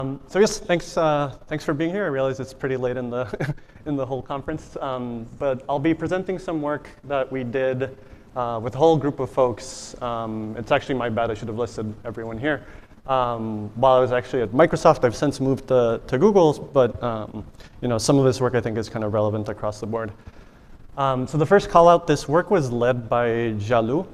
So yes, thanks for being here. I realize it's pretty late in the in the whole conference, but I'll be presenting some work that we did with a whole group of folks. It's actually my bad. I should have listed everyone here. While I was actually at Microsoft, I've since moved to Google, but some of this work I think is kind of relevant across the board. So the first call out, this work was led by Jialu,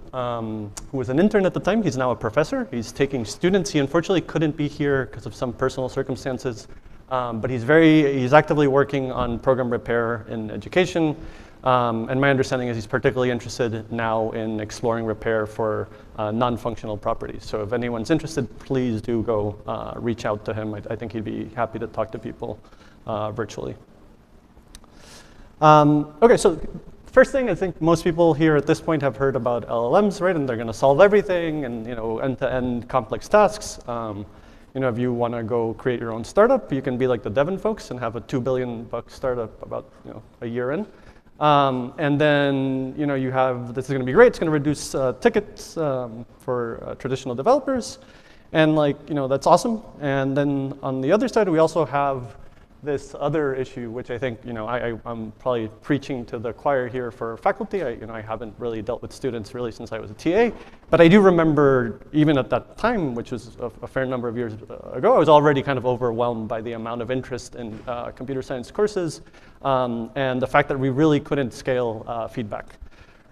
who was an intern at the time. He's now a professor. He's taking students. He unfortunately couldn't be here because of some personal circumstances, but he's actively working on program repair in education. And my understanding is he's particularly interested now in exploring repair for non-functional properties. So if anyone's interested, please do go reach out to him. I think he'd be happy to talk to people virtually. Okay, so first thing, I think most people here at this point have heard about LLMs, right? And they're going to solve everything and end-to-end complex tasks. If you want to go create your own startup, you can be like the Devon folks and have a $2 billion startup about a year in. And then you have, this is going to be great. It's going to reduce tickets for traditional developers, and that's awesome. And then on the other side, we also have this other issue, which I think I'm probably preaching to the choir here for faculty. I haven't really dealt with students really since I was a TA, but I do remember even at that time, which was a fair number of years ago, I was already kind of overwhelmed by the amount of interest in computer science courses and the fact that we really couldn't scale feedback.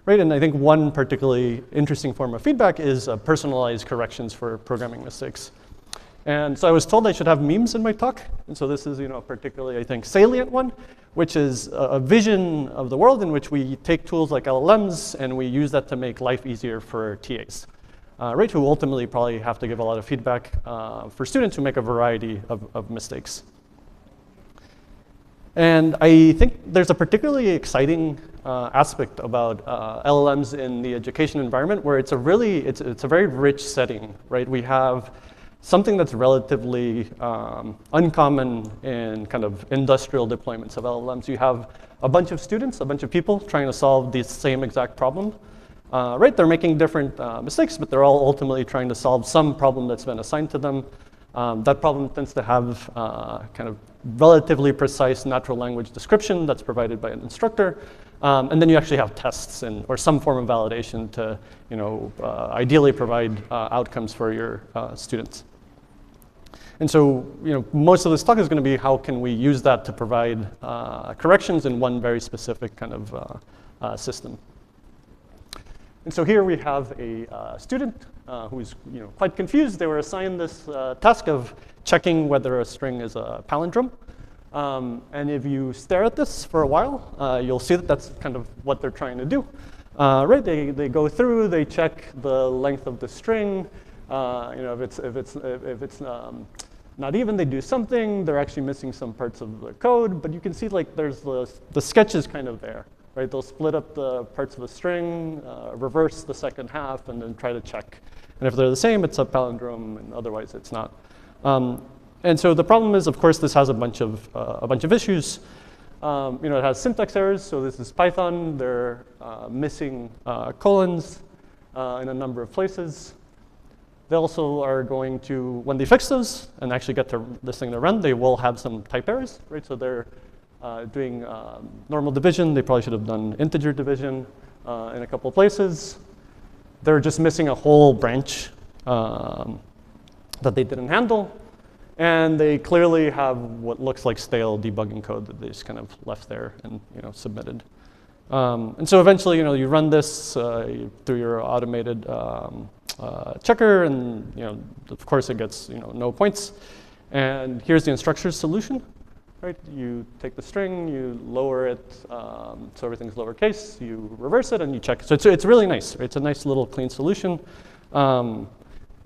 Right, and I think one particularly interesting form of feedback is personalized corrections for programming mistakes. And so I was told I should have memes in my talk. And so this is a particularly, I think, salient one, which is a vision of the world in which we take tools like LLMs and we use that to make life easier for TAs, right, who ultimately probably have to give a lot of feedback for students who make a variety of mistakes. And I think there's a particularly exciting aspect about LLMs in the education environment where it's a very rich setting, right? We have something that's relatively uncommon in kind of industrial deployments of LLMs. You have a bunch of students, a bunch of people trying to solve the same exact problem. Right, they're making different mistakes, but they're all ultimately trying to solve some problem that's been assigned to them. That problem tends to have kind of relatively precise natural language description that's provided by an instructor. And then you actually have tests or some form of validation to ideally provide outcomes for your students. And so, most of this talk is going to be how can we use that to provide corrections in one very specific kind of system. And so here we have a student who's quite confused. They were assigned this task of checking whether a string is a palindrome. And if you stare at this for a while, you'll see that that's kind of what they're trying to do. Right? They go through, they check the length of the string. If it's not even, they do something. They're actually missing some parts of the code, but you can see there's the sketch is kind of there, right? They'll split up the parts of a string, reverse the second half, and then try to check. And if they're the same, it's a palindrome, and otherwise it's not. And so the problem is, of course, this has a bunch of issues. It has syntax errors. So this is Python. They're missing colons in a number of places. They also are going to, when they fix those and actually get to this thing to run, they will have some type errors, right? So they're doing normal division. They probably should have done integer division in a couple of places. They're just missing a whole branch that they didn't handle. And they clearly have what looks like stale debugging code that they just kind of left there and submitted. And so eventually, you run this through your automated checker, and of course it gets no points. And here's the instructor's solution, right? You take the string, you lower it so everything's lowercase, you reverse it, and you check. So it's really nice. Right? It's a nice little clean solution.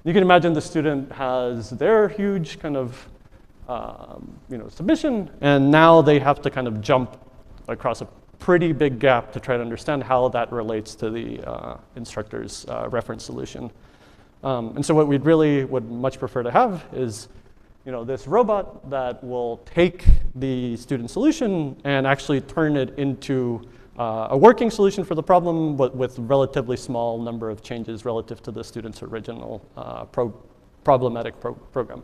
You can imagine the student has their huge kind of submission, and now they have to kind of jump across a pretty big gap to try to understand how that relates to the instructor's reference solution. And so what we really would much prefer to have is this robot that will take the student solution and actually turn it into a working solution for the problem, but with relatively small number of changes relative to the student's original problematic program.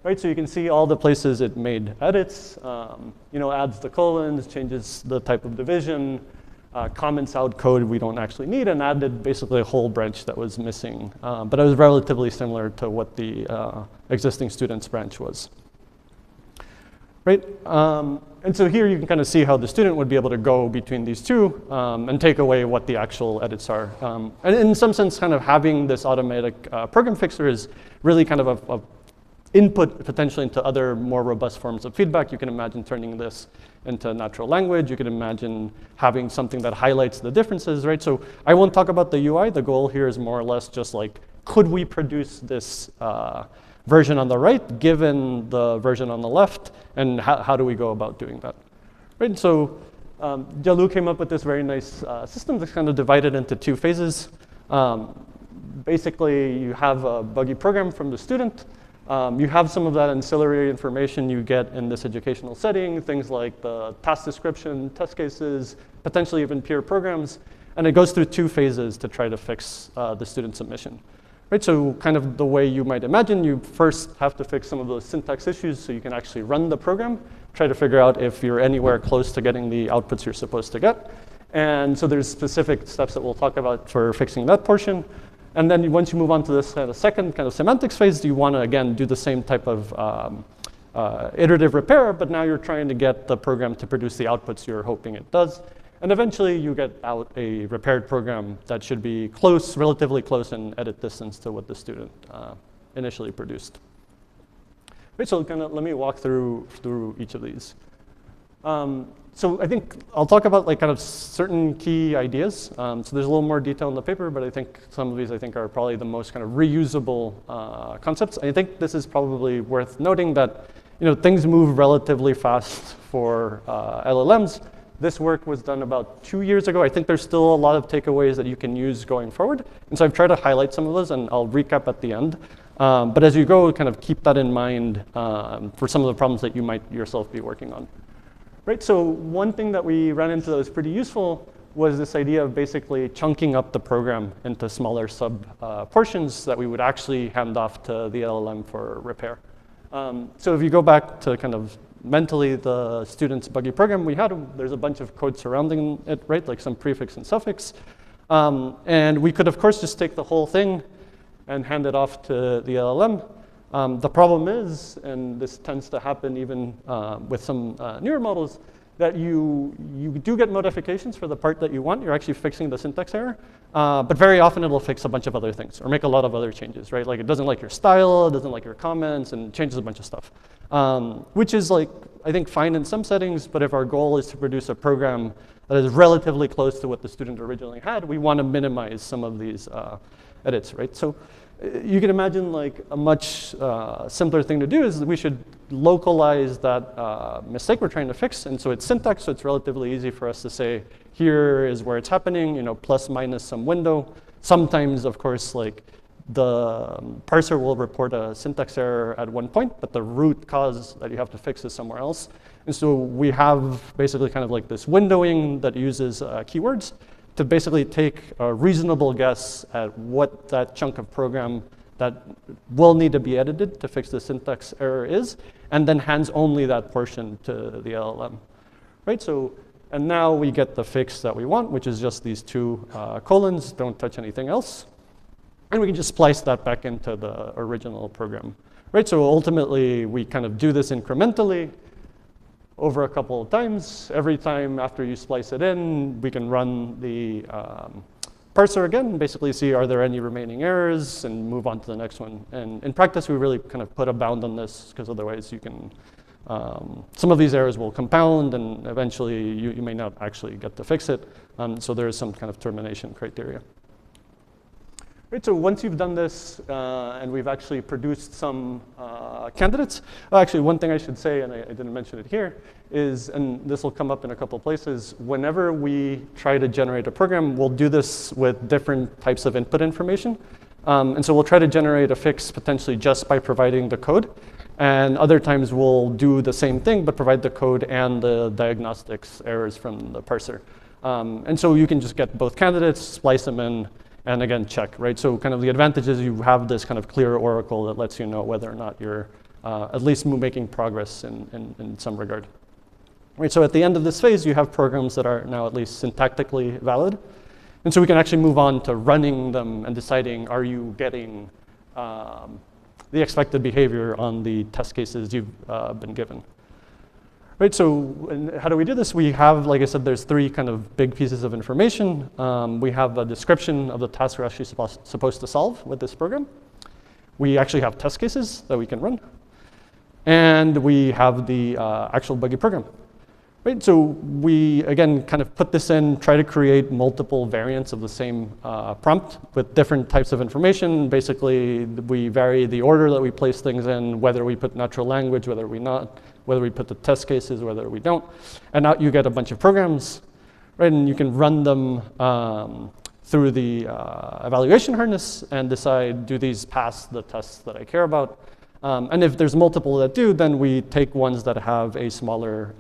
right? So you can see all the places it made edits, adds the colons, changes the type of division, comments out code we don't actually need, and added basically a whole branch that was missing. But it was relatively similar to what the existing students branch was. Right? And so here you can kind of see how the student would be able to go between these two and take away what the actual edits are. And in some sense, kind of having this automatic program fixer is really kind of a input potentially into other more robust forms of feedback. You can imagine turning this into natural language. You can imagine having something that highlights the differences, right? So I won't talk about the UI. The goal here is more or less just like, could we produce this version on the right given the version on the left, and how do we go about doing that? Right, and so Jialu came up with this very nice system that's kind of divided into two phases. Basically, you have a buggy program from the student. You have some of that ancillary information you get in this educational setting, things like the task description, test cases, potentially even peer programs, and it goes through two phases to try to fix the student submission. Right, so kind of the way you might imagine, you first have to fix some of those syntax issues so you can actually run the program, try to figure out if you're anywhere close to getting the outputs you're supposed to get. And so there's specific steps that we'll talk about for fixing that portion. And then once you move on to this second kind of semantics phase, you want to, again, do the same type of iterative repair, but now you're trying to get the program to produce the outputs you're hoping it does. And eventually, you get out a repaired program that should be close, relatively close in edit distance to what the student initially produced. Right, so let me walk through each of these. So I think I'll talk about like kind of certain key ideas. So there's a little more detail in the paper, but I think some of these I think are probably the most kind of reusable concepts. I think this is probably worth noting that things move relatively fast for LLMs. This work was done about 2 years ago. I think there's still a lot of takeaways that you can use going forward. And so I've tried to highlight some of those, and I'll recap at the end. But as you go, kind of keep that in mind for some of the problems that you might yourself be working on. Right, so one thing that we ran into that was pretty useful was this idea of basically chunking up the program into smaller sub portions that we would actually hand off to the LLM for repair. So if you go back to kind of mentally the student's buggy program we had, there's a bunch of code surrounding it, right? Like some prefix and suffix. And we could, of course, just take the whole thing and hand it off to the LLM. The problem is, and this tends to happen even with some newer models, that you do get modifications for the part that you want. You're actually fixing the syntax error. But very often it'll fix a bunch of other things or make a lot of other changes, right? Like it doesn't like your style, it doesn't like your comments, and changes a bunch of stuff. Which is like, I think, fine in some settings, but if our goal is to produce a program that is relatively close to what the student originally had, we want to minimize some of these edits, right? So you can imagine like a much simpler thing to do is we should localize that mistake we're trying to fix. And so it's syntax, so it's relatively easy for us to say, here is where it's happening, plus minus some window. Sometimes, of course, like the parser will report a syntax error at one point, but the root cause that you have to fix is somewhere else. And so we have basically kind of like this windowing that uses keywords to basically take a reasonable guess at what that chunk of program that will need to be edited to fix the syntax error is, and then hands only that portion to the LLM, right? So, and now we get the fix that we want, which is just these two colons, don't touch anything else. And we can just splice that back into the original program, right? So ultimately, we kind of do this incrementally over a couple of times. Every time after you splice it in, we can run the parser again and basically see are there any remaining errors and move on to the next one. And in practice, we really kind of put a bound on this because otherwise you can, some of these errors will compound and eventually you may not actually get to fix it. So there is some kind of termination criteria. Right, so once you've done this and we've actually produced some candidates, actually one thing I should say, and I didn't mention it here, is, and this will come up in a couple places, whenever we try to generate a program, we'll do this with different types of input information. And so we'll try to generate a fix potentially just by providing the code. And other times we'll do the same thing, but provide the code and the diagnostics errors from the parser. And so you can just get both candidates, splice them in, and again, check, right? So kind of the advantage is you have this kind of clear oracle that lets you know whether or not you're at least making progress in some regard. Right, so at the end of this phase, you have programs that are now at least syntactically valid. And so we can actually move on to running them and deciding, are you getting the expected behavior on the test cases you've been given. Right, so how do we do this? We have, like I said, there's three kind of big pieces of information. We have a description of the task we're actually supposed to solve with this program. We actually have test cases that we can run. And we have the actual buggy program. Right, so we, again, kind of put this in, try to create multiple variants of the same prompt with different types of information. Basically, we vary the order that we place things in, whether we put natural language, whether we put the test cases, whether we don't. And out you get a bunch of programs, right? And you can run them through the evaluation harness and decide, do these pass the tests that I care about? And if there's multiple that do, then we take ones that have a smaller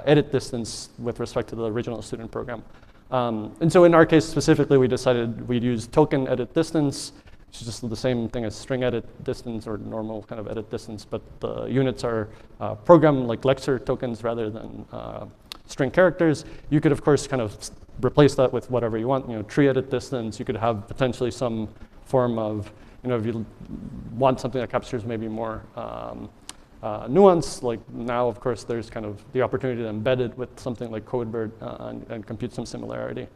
edit distance with respect to the original student program. And so in our case specifically, we decided we'd use token edit distance, which is just the same thing as string edit distance or normal kind of edit distance, but the units are program like Lexer tokens rather than string characters. You could, of course, kind of replace that with whatever you want. You know, tree edit distance, you could have potentially some form of, you know, if you want something that captures maybe more nuance, like now, of course, there's kind of the opportunity to embed it with something like CodeBird and compute some similarity.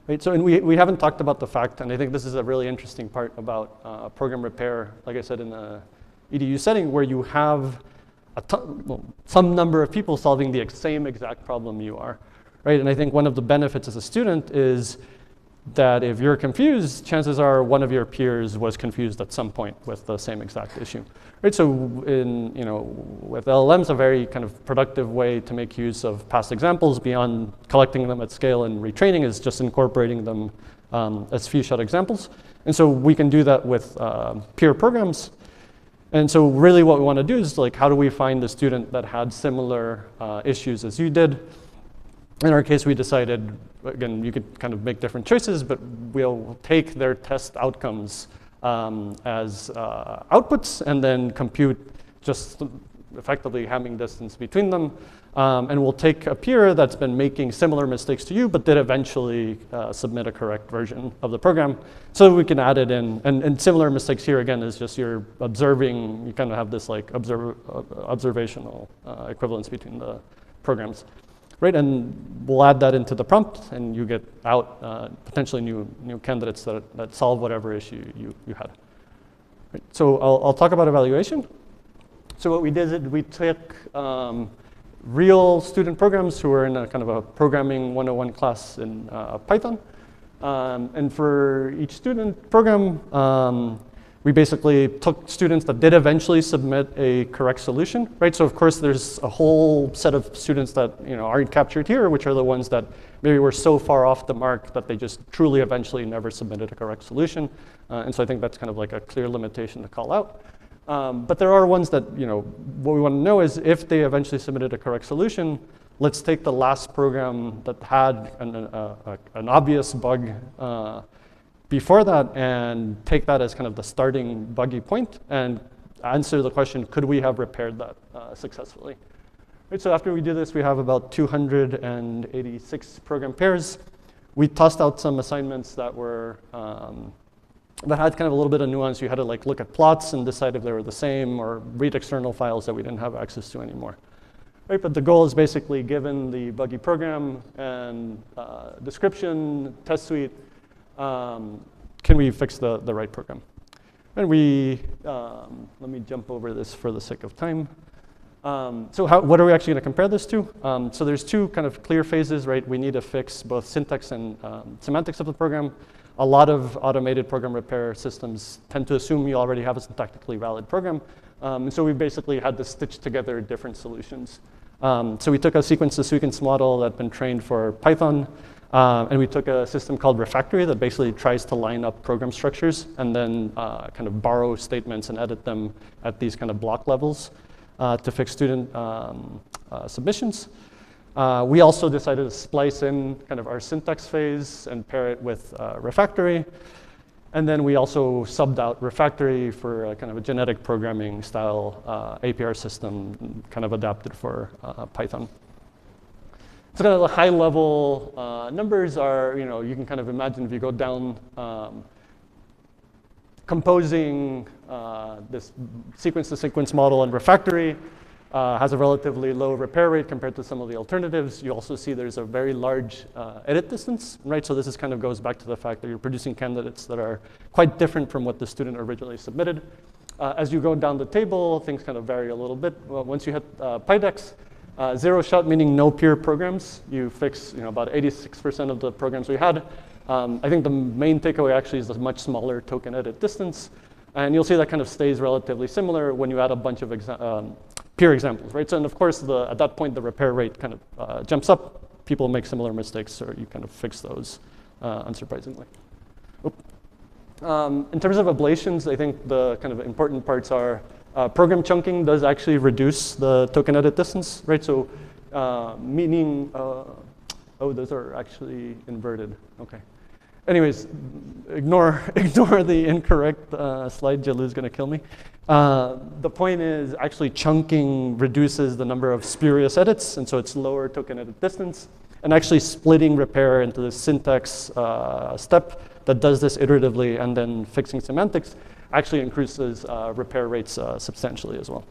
Right, so and we haven't talked about the fact, and I think this is a really interesting part about program repair, like I said, in the EDU setting, where you have some number of people solving the same exact problem you are. Right, and I think one of the benefits as a student is that if you're confused, chances are one of your peers was confused at some point with the same exact issue. Right, so with LLMs, a very kind of productive way to make use of past examples beyond collecting them at scale and retraining is just incorporating them as few-shot examples. And so we can do that with peer programs. And so really what we want to do is, like, how do we find the student that had similar issues as you did? In our case, we decided, again, you could kind of make different choices, but we'll take their test outcomes as outputs and then compute just effectively hamming distance between them. And we'll take a peer that's been making similar mistakes to you, but did eventually submit a correct version of the program. So we can add it in. And similar mistakes here, again, is just you're observing, you kind of have this like observational equivalence between the programs. Right, and we'll add that into the prompt, and you get out potentially new candidates that solve whatever issue you had. Right, so I'll talk about evaluation. So what we did is we took real student programs who were in a kind of a programming 101 class in Python. And for each student program, we basically took students that did eventually submit a correct solution, right? So of course there's a whole set of students that aren't captured here, which are the ones that maybe were so far off the mark that they just truly eventually never submitted a correct solution. And so I think that's kind of like a clear limitation to call out. But there are ones that, what we want to know is if they eventually submitted a correct solution, let's take the last program that had an obvious bug before that and take that as kind of the starting buggy point and answer the question, could we have repaired that successfully? Right, so after we do this, we have about 286 program pairs. We tossed out some assignments that were that had kind of a little bit of nuance. You had to like look at plots and decide if they were the same or read external files that we didn't have access to anymore. Right, but the goal is basically given the buggy program and description, test suite, can we fix the right program? And we, let me jump over this for the sake of time. So what are we actually going to compare this to? So there's two kind of clear phases, right? We need to fix both syntax and semantics of the program. A lot of automated program repair systems tend to assume you already have a syntactically valid program. And so we basically had to stitch together different solutions. So we took a sequence-to-sequence model that had been trained for Python. And we took a system called Refactory that basically tries to line up program structures and then kind of borrow statements and edit them at these kind of block levels to fix student submissions. We also decided to splice in kind of our syntax phase and pair it with Refactory. And then we also subbed out Refactory for a kind of a genetic programming style APR system, kind of adapted for Python. So kind of the high level numbers are, you can kind of imagine if you go down composing this sequence-to-sequence model in Refactory has a relatively low repair rate compared to some of the alternatives. You also see there's a very large edit distance, right? So this kind of goes back to the fact that you're producing candidates that are quite different from what the student originally submitted. As you go down the table, things kind of vary a little bit. Well, once you hit PyDex, zero shot meaning no peer programs. You fix about 86% of the programs we had. I think the main takeaway actually is a much smaller token edit distance. And you'll see that kind of stays relatively similar when you add a bunch of peer examples, right? So, and of course, at that point, the repair rate kind of jumps up. People make similar mistakes, so you kind of fix those, unsurprisingly. In terms of ablations, I think the kind of important parts are program chunking does actually reduce the token edit distance, right? So, meaning, those are actually inverted. Okay. Anyways, ignore the incorrect slide. Jialu's going to kill me. The point is actually chunking reduces the number of spurious edits, and so it's lower token edit distance. And actually splitting repair into the syntax step that does this iteratively and then fixing semantics actually increases repair rates substantially as well.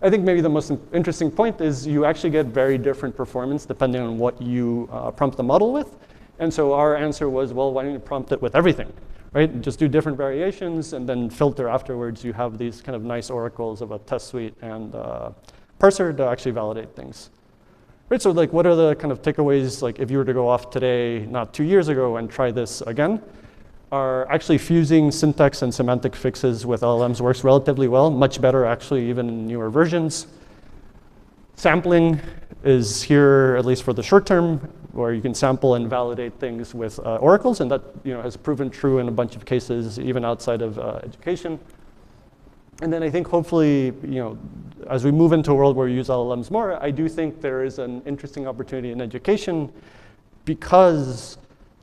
I think maybe the most interesting point is you actually get very different performance depending on what you prompt the model with. And so our answer was, well, why don't you prompt it with everything, right? Just do different variations and then filter afterwards. You have these kind of nice oracles of a test suite and parser to actually validate things. Right, so like what are the kind of takeaways, like if you were to go off today, not 2 years ago, and try this again? Are actually fusing syntax and semantic fixes with LLMs works relatively well, much better actually even in newer versions. Sampling is here, at least for the short term, where you can sample and validate things with oracles, and that has proven true in a bunch of cases, even outside of education. And then I think hopefully, as we move into a world where we use LLMs more, I do think there is an interesting opportunity in education because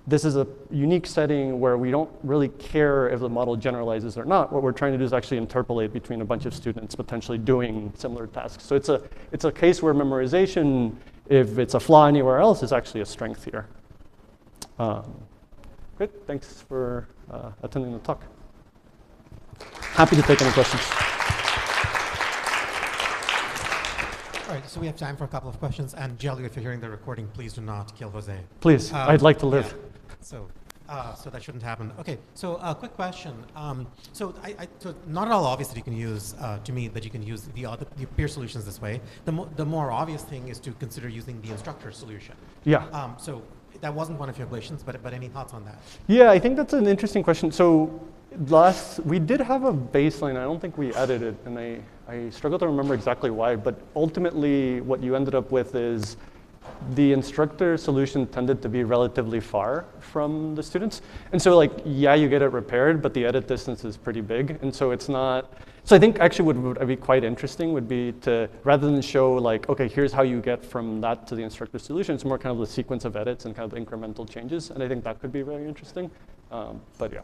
this is a unique setting where we don't really care if the model generalizes or not. What we're trying to do is actually interpolate between a bunch of students potentially doing similar tasks. So it's a case where memorization, if it's a flaw anywhere else, is actually a strength here. Great, thanks for attending the talk. Happy to take any questions. All right, so we have time for a couple of questions. And Jialu, if you're hearing the recording, please do not kill José. Please, I'd like to live. Yeah. So that shouldn't happen. Okay, so quick question. So not at all obvious that you can use, to me, that you can use the peer solutions this way. The more obvious thing is to consider using the instructor solution. Yeah. So that wasn't one of your questions, but any thoughts on that? Yeah, I think that's an interesting question. So we did have a baseline. I don't think we added it, and I struggle to remember exactly why, but ultimately what you ended up with is the instructor solution tended to be relatively far from the students. And so yeah, you get it repaired, but the edit distance is pretty big. And so it's not, so I think actually what would be quite interesting would be to, rather than show okay, here's how you get from that to the instructor solution, it's more kind of the sequence of edits and kind of incremental changes. And I think that could be very interesting, but yeah.